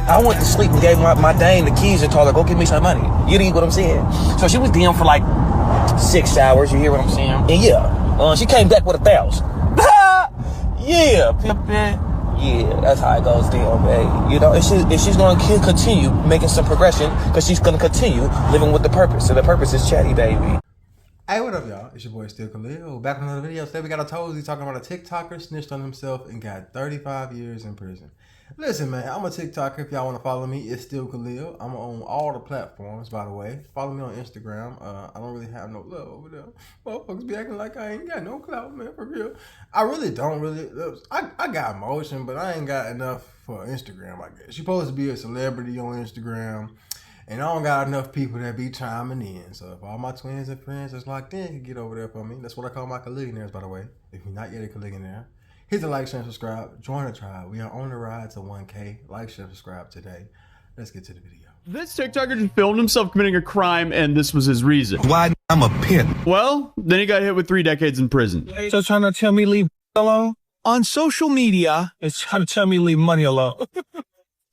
I went to sleep and gave my dame the keys and told her, go get me some money. You know what I'm saying? So she was DM for like 6 hours, you hear what I'm saying? And yeah, she came back with 1,000. Yeah, pimpin'. Yeah, that's how it goes down, babe. You know, and she's gonna continue making some progression because she's gonna continue living with the purpose. And the purpose is chatty, baby. Hey, what up, y'all? It's your boy, Still Khalil. Back in another video. Today we got a Tozy talking about a TikToker snitched on himself and got 35 years in prison. Listen, man, I'm a TikToker. If y'all want to follow me, it's Still Khalil. I'm on all the platforms, by the way. Follow me on Instagram. I don't really have no love over there. Motherfuckers be acting like I ain't got no clout, man, for real. I really don't I got emotion, but I ain't got enough for Instagram, I guess. You're supposed to be a celebrity on Instagram. And I don't got enough people that be chiming in. So if all my twins and friends that's locked in can get over there for me. That's what I call my colleagues, by the way. If you're not yet a colleague hit the like, share, and subscribe. Join the tribe. We are on the ride to 1K. Like, share, subscribe today. Let's get to the video. This TikToker just filmed himself committing a crime, and this was his reason. Why I'm a pimp. Well, then he got hit with 3 decades in prison. So trying to tell me leave alone? On social media, it's trying to tell me leave money alone.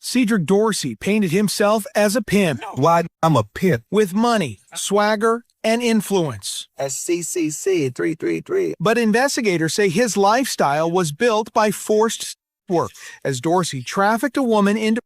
Cedric Dorsey painted himself as a pimp. Why I'm a pimp. With money, swagger, and influence. SCCC 333. But investigators say his lifestyle was built by forced work, as Dorsey trafficked a woman into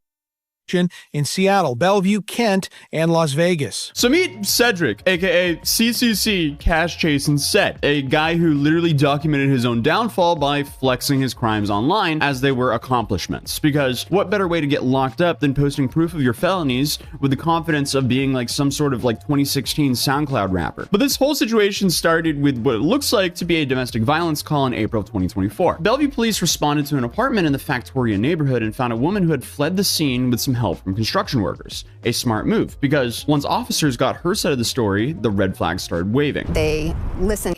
in Seattle, Bellevue, Kent, and Las Vegas. So meet Cedric, aka CCC Cash Chasing Set, a guy who literally documented his own downfall by flexing his crimes online as they were accomplishments. Because what better way to get locked up than posting proof of your felonies with the confidence of being like some sort of like 2016 SoundCloud rapper. But this whole situation started with what it looks like to be a domestic violence call in April of 2024. Bellevue police responded to an apartment in the Factoria neighborhood and found a woman who had fled the scene with some help from construction workers. A smart move, because once officers got her side of the story, the red flags started waving. They listened.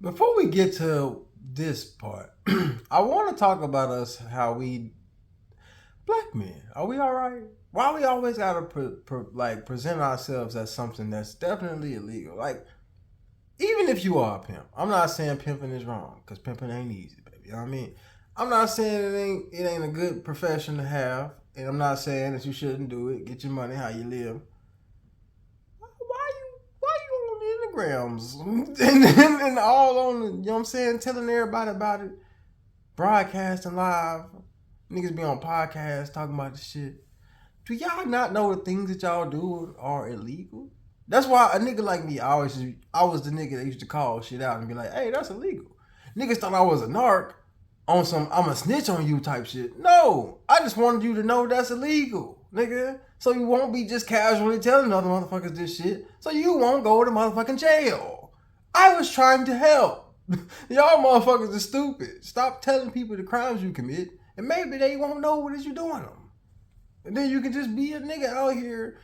Before we get to this part, I want to talk about us, how we, black men, are we all right? Why we always gotta present ourselves as something that's definitely illegal? Like, even if you are a pimp, I'm not saying pimping is wrong, because pimping ain't easy, baby. You know what I mean? I'm not saying it ain't a good profession to have. And I'm not saying that you shouldn't do it. Get your money how you live. Why you on the Instagrams and all on the, you know what I'm saying, telling everybody about it, broadcasting live. Niggas be on podcasts talking about this shit. Do y'all not know the things that y'all do are illegal? That's why a nigga like me, I was the nigga that used to call shit out and be like, hey, that's illegal. Niggas thought I was a narc. On some I'm a snitch on you type shit. No, I just wanted you to know that's illegal, nigga. So you won't be just casually telling other motherfuckers this shit. So you won't go to motherfucking jail. I was trying to help. Y'all motherfuckers are stupid. Stop telling people the crimes you commit, and maybe they won't know what it is you're doing them. And then you can just be a nigga out here.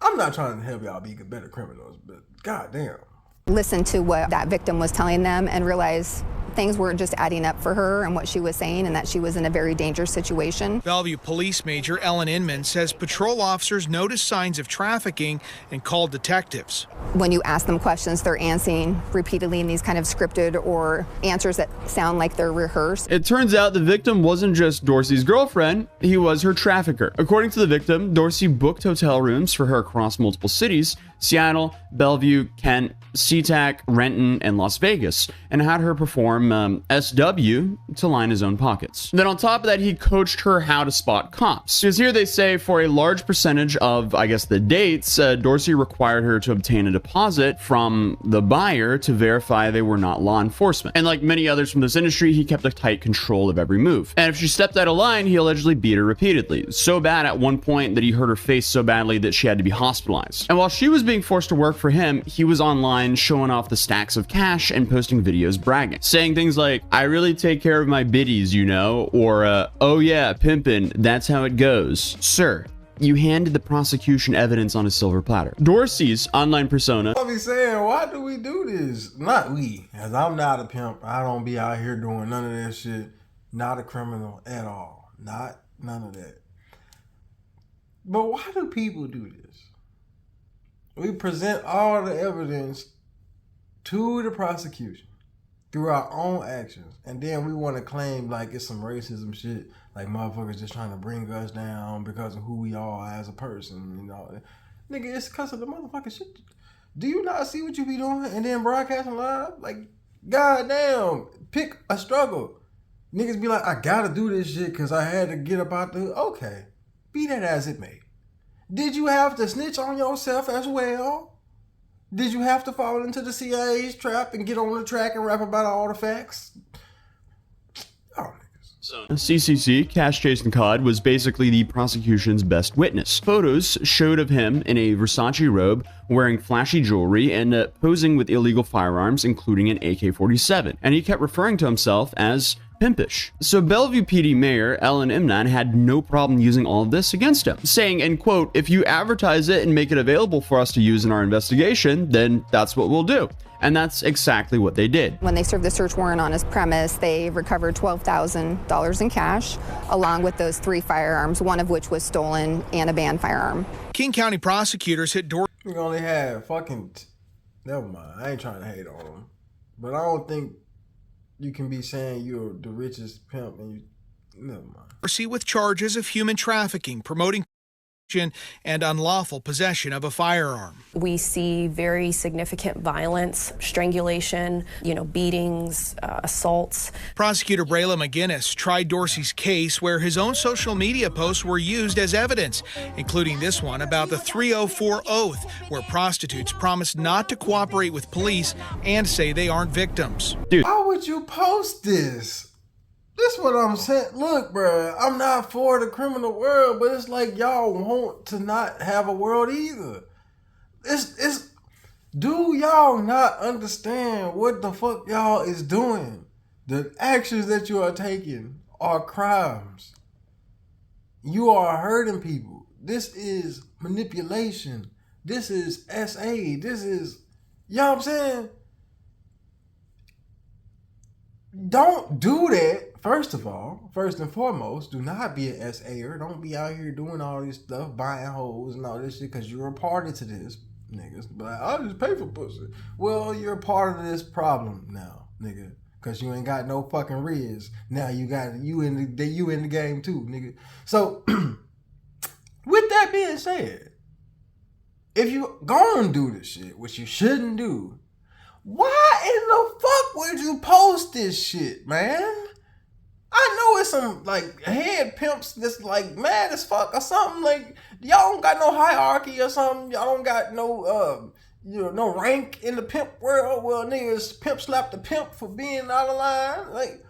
I'm not trying to help y'all be better criminals, but goddamn. Listen to what that victim was telling them and realize things weren't just adding up for her and what she was saying, and that she was in a very dangerous situation. Bellevue Police Major Ellen Inman says patrol officers noticed signs of trafficking and called detectives. When you ask them questions, they're answering repeatedly in these kind of scripted or answers that sound like they're rehearsed. It turns out the victim wasn't just Dorsey's girlfriend, he was her trafficker. According to the victim, Dorsey booked hotel rooms for her across multiple cities: Seattle, Bellevue, Kent, SeaTac, Renton, and Las Vegas, and had her perform SW to line his own pockets. Then on top of that, he coached her how to spot cops. Because here they say for a large percentage of, I guess, the dates, Dorsey required her to obtain a deposit from the buyer to verify they were not law enforcement. And like many others from this industry, he kept a tight control of every move. And if she stepped out of line, he allegedly beat her repeatedly. So bad at one point that he hurt her face so badly that she had to be hospitalized. And while she was being forced to work for him, he was online showing off the stacks of cash and posting videos bragging, saying things like, I really take care of my biddies, you know, or oh yeah, pimpin', that's how it goes. Sir, you handed the prosecution evidence on a silver platter. Dorsey's online persona. I'll be saying, why do we do this? Not we, as I'm not a pimp. I don't be out here doing none of that shit. Not a criminal at all. None of that. But why do people do this? We present all the evidence to the prosecution. through our own actions. And then we want to claim like it's some racism shit, like motherfuckers just trying to bring us down because of who we are as a person, you know. Nigga, it's because of the motherfucking shit. Do you not see what you be doing and then broadcasting live? Like, goddamn, pick a struggle. Niggas be like, I gotta do this shit because I had to get up out the... Okay, be that as it may. Did you have to snitch on yourself as well? Did you have to fall into the CIA's trap and get on the track and rap about all the facts? Oh, CCC, Cash Chasing Cod, was basically the prosecution's best witness. Photos showed of him in a Versace robe, wearing flashy jewelry, and posing with illegal firearms, including an AK-47. And he kept referring to himself as pimpish. So Bellevue PD Mayor Ellen Imnan had no problem using all of this against him, saying, and quote, if you advertise it and make it available for us to use in our investigation, then that's what we'll do. And that's exactly what they did. When they served the search warrant on his premise, they recovered $12,000 in cash, along with those 3 firearms, one of which was stolen, and a banned firearm. King County prosecutors hit Dorsey. We only had fucking... Never mind. I ain't trying to hate on him. But I don't think you can be saying you're the richest pimp and you... Never mind. With charges of human trafficking, promoting and unlawful possession of a firearm. We see very significant violence, strangulation, beatings, assaults. Prosecutor Brayla McGinnis tried Dorsey's case where his own social media posts were used as evidence, including this one about the 304 oath, where prostitutes promise not to cooperate with police and say they aren't victims. Dude. Why would you post this? This what I'm saying. Look, bro, I'm not for the criminal world, but it's like y'all want to not have a world either. Do y'all not understand what the fuck y'all is doing? The actions that you are taking are crimes. You are hurting people. This is manipulation. This is SA. This is, you know what I'm saying? Don't do that. First of all, first and foremost, do not be an SA'er. Don't be out here doing all this stuff, buying hoes and all this shit, because you're a party to this, niggas. But I'll just pay for pussy. Well, you're a part of this problem now, nigga, because you ain't got no fucking riz. Now you in the game too, nigga. So, with that being said, if you gonna do this shit, which you shouldn't do, why in the fuck would you post this shit, man? I know it's some like head pimps that's like mad as fuck or something. Like y'all don't got no hierarchy or something. Y'all don't got no no rank in the pimp world. Well, niggas pimp slap the pimp for being out of line. Like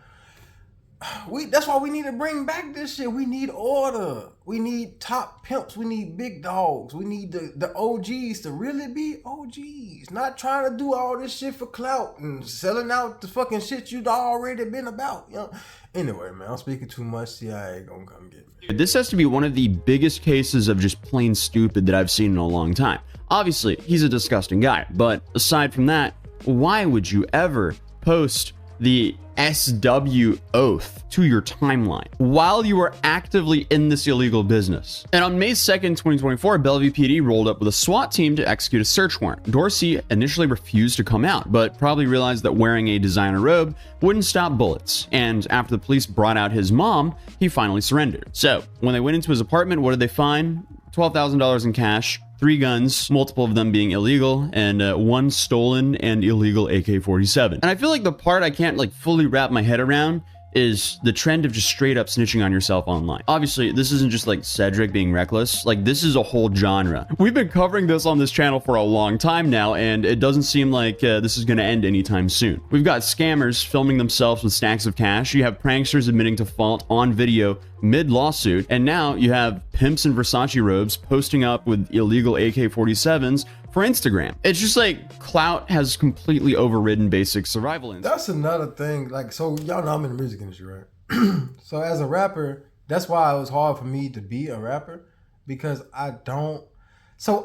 that's why we need to bring back this shit. We need order. We need top pimps. We need big dogs. We need the OGs to really be OGs. Not trying to do all this shit for clout and selling out the fucking shit you'd already been about. You know. Anyway, man, I'm speaking too much. CIA gonna come get me. This has to be one of the biggest cases of just plain stupid that I've seen in a long time. Obviously, he's a disgusting guy, but aside from that, why would you ever post the SW oath to your timeline while you are actively in this illegal business? And on May 2nd, 2024, Bellevue PD rolled up with a SWAT team to execute a search warrant. Dorsey initially refused to come out, but probably realized that wearing a designer robe wouldn't stop bullets. And after the police brought out his mom, he finally surrendered. So when they went into his apartment, what did they find? $12,000 in cash, 3 guns, multiple of them being illegal, and 1 stolen and illegal AK-47. And I feel like the part I can't fully wrap my head around is the trend of just straight up snitching on yourself online. Obviously, this isn't just Cedric being reckless. This is a whole genre. We've been covering this on this channel for a long time now, and it doesn't seem like this is gonna end anytime soon. We've got scammers filming themselves with stacks of cash. You have pranksters admitting to fault on video mid-lawsuit, and now you have pimps in Versace robes posting up with illegal AK-47s for Instagram. It's just clout has completely overridden basic survival instinct. That's another thing. So y'all know I'm in the music industry, right? So as a rapper, that's why it was hard for me to be a rapper, because I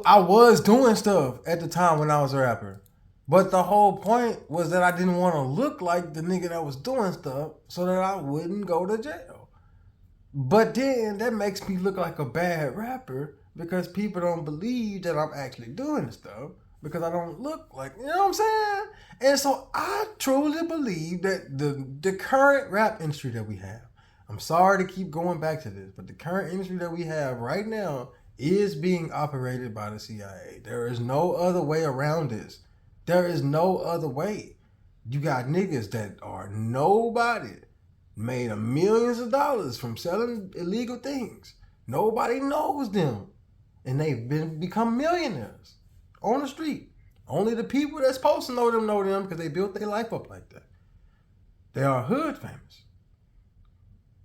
was doing stuff at the time when I was a rapper. But the whole point was that I didn't want to look like the nigga that was doing stuff so that I wouldn't go to jail. But then that makes me look like a bad rapper because people don't believe that I'm actually doing stuff. because I don't look like, you know what I'm saying? And so I truly believe that the current rap industry that we have, I'm sorry to keep going back to this, but the current industry that we have right now is being operated by the CIA. There is no other way around this. There is no other way. You got niggas that are nobody, made millions of dollars from selling illegal things. Nobody knows them. And they've become millionaires on the street. Only the people that's supposed to know them because they built their life up like that. They are hood famous.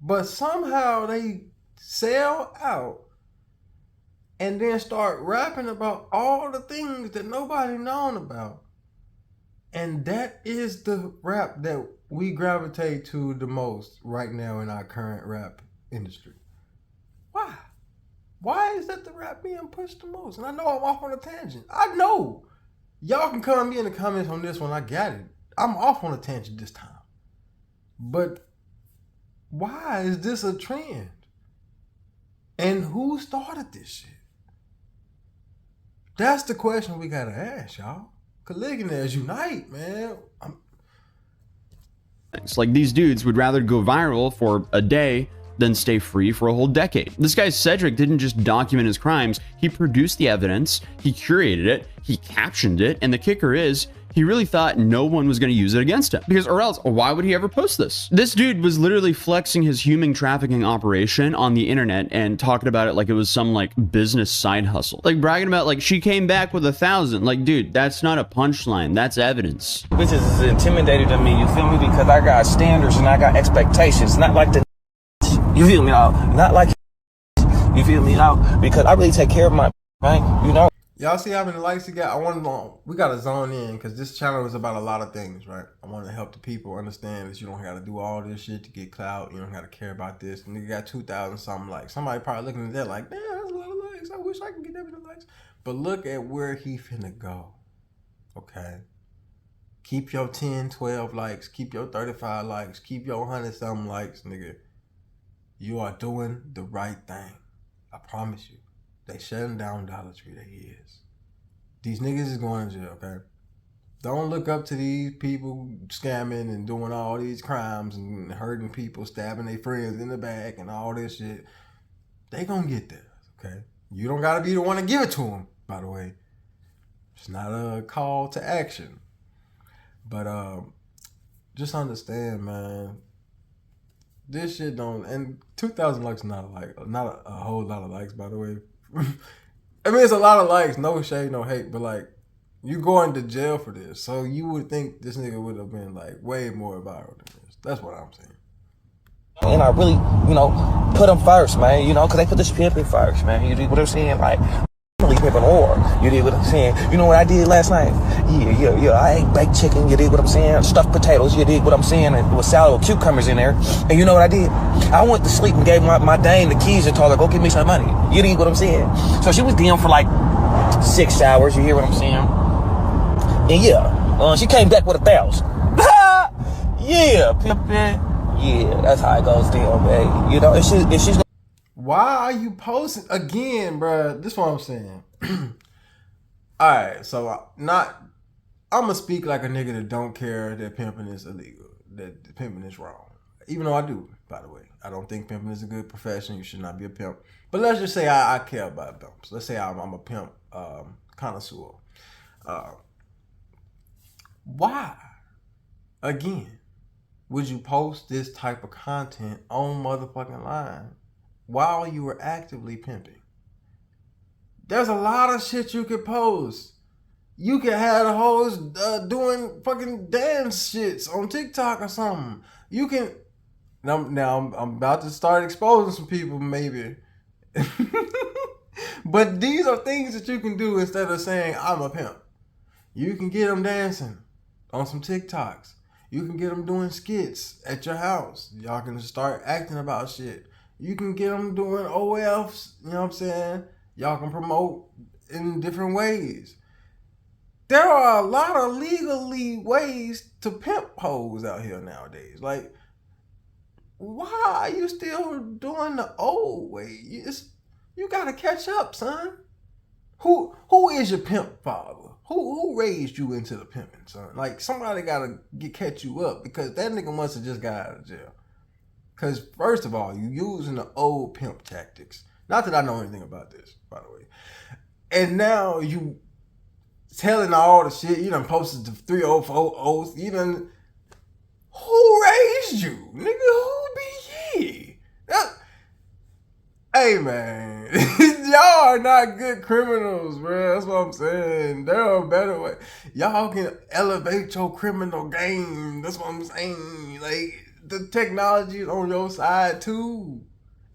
But somehow they sell out and then start rapping about all the things that nobody known about. And that is the rap that we gravitate to the most right now in our current rap industry. Why? Why is that the rap being pushed the most? And I know I'm off on a tangent. I know. Y'all can come me in the comments on this one. I got it. I'm off on a tangent this time. But why is this a trend? And who started this shit? That's the question we gotta ask, y'all. Colligoners unite, man. It's like these dudes would rather go viral for a day than stay free for a whole decade. This guy Cedric didn't just document his crimes, he produced the evidence, he curated it, he captioned it, and the kicker is, he really thought no one was going to use it against him. Because, or else, why would he ever post this? This dude was literally flexing his human trafficking operation on the internet and talking about it like it was some like business side hustle. Like bragging about like, she came back with 1,000. Like, dude, that's not a punchline, that's evidence. Bitches is intimidated to me, you feel me? Because I got standards and I got expectations. Not like the you feel me out? Not like you feel me out? Because I really take care of my right, you know. Y'all see how many likes he got? We got to zone in because this channel is about a lot of things, right? I want to help the people understand that you don't have to do all this shit to get clout. You don't have to care about this. And you got 2,000 something likes. Somebody probably looking at that like, damn, that's a lot of likes. I wish I could get that many likes. But look at where he finna go, okay? Keep your 10, 12 likes. Keep your 35 likes. Keep your 100 something likes, nigga. You are doing the right thing. I promise you. They shutting down Dollar Tree. They is. These niggas is going to jail, okay? Don't look up to these people scamming and doing all these crimes and hurting people, stabbing their friends in the back and all this shit. They gonna get there, okay? You don't gotta be the one to give it to them, by the way. It's not a call to action. But just understand, man. This shit don't, and 2,000 likes not a whole lot of likes, by the way. I mean, it's a lot of likes, no shade, no hate, but like, you going to jail for this, so you would think this nigga would have been like way more viral than this. That's what I'm saying. And I really, you know, put them first, man, you know, because they put this pimping first, man. You dig what I'm saying? Like, really pimping or, you dig what I'm saying? You know what I did last night? Yeah. I ate baked chicken, you dig what I'm saying? Stuffed potatoes, you dig what I'm saying? And with salad with cucumbers in there. And you know what I did? I went to sleep and gave my dame the keys and told her, go get me some money. You dig what I'm saying? So she was down for like 6 hours, you hear what I'm saying? And yeah, she came back with 1,000. Yeah, pimping. Yeah, that's how it goes down, baby. You know, it's just. Why are you posting again, bro? This is what I'm saying. All right, so I'm gonna speak like a nigga that don't care that pimping is illegal, that pimping is wrong. Even though I do, by the way. I don't think pimping is a good profession. You should not be a pimp. But let's just say I care about pimps. Let's say I'm a pimp connoisseur. Why, again, would you post this type of content on motherfucking line while you were actively pimping? There's a lot of shit you could post. You could have the hoes doing fucking dance shits on TikTok or something. You can. Now I'm about to start exposing some people, maybe. But these are things that you can do instead of saying I'm a pimp. You can get them dancing on some TikToks. You can get them doing skits at your house. Y'all can start acting about shit. You can get them doing OFs, you know what I'm saying? Y'all can promote in different ways. There are a lot of legally ways to pimp hoes out here nowadays. Like, why are you still doing the old way? You gotta catch up, son. Who is your pimp father? Who raised you into the pimping, son? Like, somebody gotta catch you up, because that nigga must have just got out of jail. Because first of all, you using the old pimp tactics. Not that I know anything about this, by the way. And now you telling all the shit. You done posted the 304 oath. You done... Who raised you? Nigga, who be ye? Hey, man. Y'all are not good criminals, bro. That's what I'm saying. There are better ways. Y'all can elevate your criminal game. That's what I'm saying. Like, the technology is on your side, too.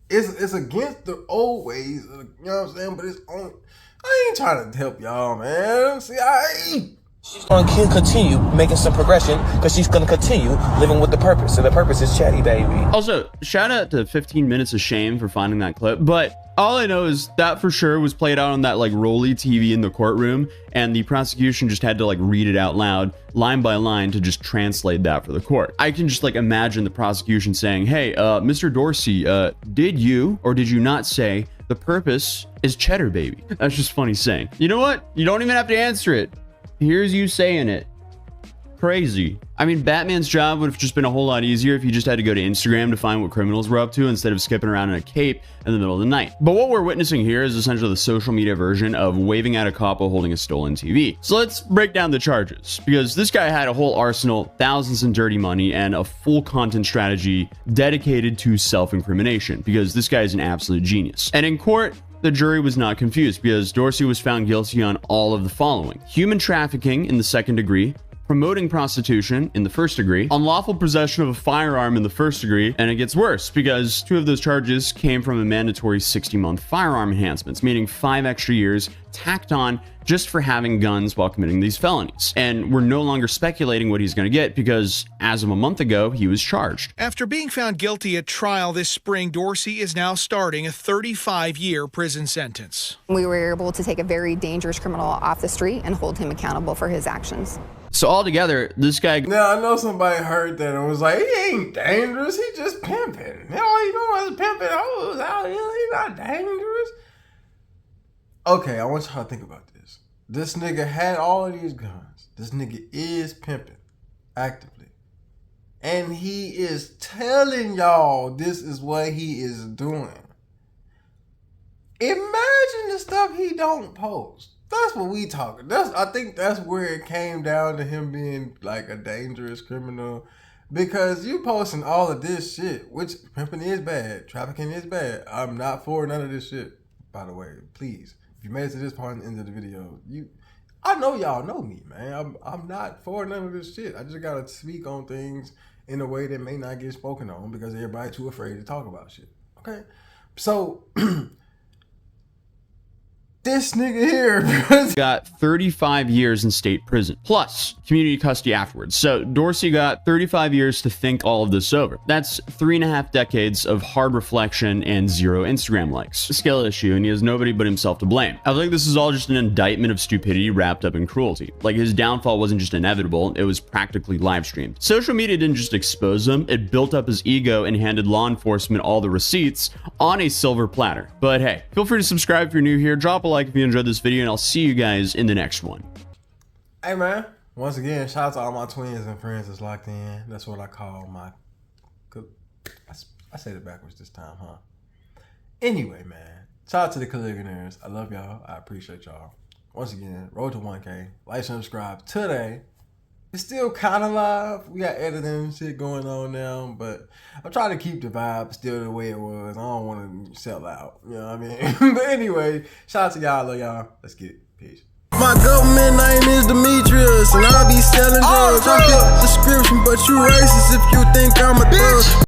It's against the old ways. You know what I'm saying? But it's on... I ain't trying to help y'all, man. See, She's going to continue making some progression because she's going to continue living with the purpose. And the purpose is chatty, baby. Also, shout out to 15 Minutes of Shame for finding that clip. But all I know is that for sure was played out on that like rolly TV in the courtroom. And the prosecution just had to like read it out loud, line by line, to just translate that for the court. I can just like imagine the prosecution saying, hey, Mr. Dorsey, did you or did you not say the purpose is cheddar, baby? That's just funny saying. You know what? You don't even have to answer it. Here's you saying it. Crazy. I mean, Batman's job would have just been a whole lot easier if he just had to go to Instagram to find what criminals were up to instead of skipping around in a cape in the middle of the night. But what we're witnessing here is essentially the social media version of waving at a cop while holding a stolen TV. So let's break down the charges, because this guy had a whole arsenal, thousands in dirty money, and a full content strategy dedicated to self-incrimination, because this guy is an absolute genius. And in court, the jury was not confused, because Dorsey was found guilty on all of the following: human trafficking in the second degree, promoting prostitution in the first degree, unlawful possession of a firearm in the first degree, and it gets worse because 2 of those charges came from a mandatory 60-month firearm enhancements, meaning 5 extra years tacked on just for having guns while committing these felonies. And we're no longer speculating what he's going to get, because as of a month ago, he was charged. After being found guilty at trial this spring, Dorsey is now starting a 35-year prison sentence. We were able to take a very dangerous criminal off the street and hold him accountable for his actions. So altogether, this guy... Now, I know somebody heard that and was like, he ain't dangerous, he just pimping. All he doing is pimping hoes out here, he not dangerous. Okay, I want y'all to think about this. This nigga had all of these guns. This nigga is pimping actively. And he is telling y'all this is what he is doing. Imagine the stuff he don't post. That's what we talking. I think that's where it came down to him being like a dangerous criminal. Because you posting all of this shit, which pimping is bad, trafficking is bad. I'm not for none of this shit, by the way. Please, if you made it to this part in the end of the video, I know y'all know me, man. I'm not for none of this shit. I just gotta speak on things in a way that may not get spoken on because everybody too afraid to talk about shit. Okay, so. This nigga here got 35 years in state prison, plus community custody afterwards. So Dorsey got 35 years to think all of this over. That's 3.5 decades of hard reflection and 0 Instagram likes. A skill issue, and he has nobody but himself to blame. I think this is all just an indictment of stupidity wrapped up in cruelty. Like, his downfall wasn't just inevitable, it was practically live streamed. Social media didn't just expose him, it built up his ego and handed law enforcement all the receipts on a silver platter. But hey, feel free to subscribe if you're new here, drop a like if you enjoyed this video, and I'll see you guys in the next one. Hey man, once again, shout out to all my twins and friends that's locked in. That's what I call my... I said it backwards this time, huh? Anyway, man, shout out to the Caligulaires. I love y'all. I appreciate y'all. Once again, road to 1K. Like, subscribe today. It's still kind of live. We got editing and shit going on now, but I'm trying to keep the vibe still the way it was. I don't want to sell out. You know what I mean? But anyway, shout out to y'all. Love y'all. Let's get it. Peace. My government name is Demetrius, and I be selling drugs. I get the description, but you racist if you think I'm a thug.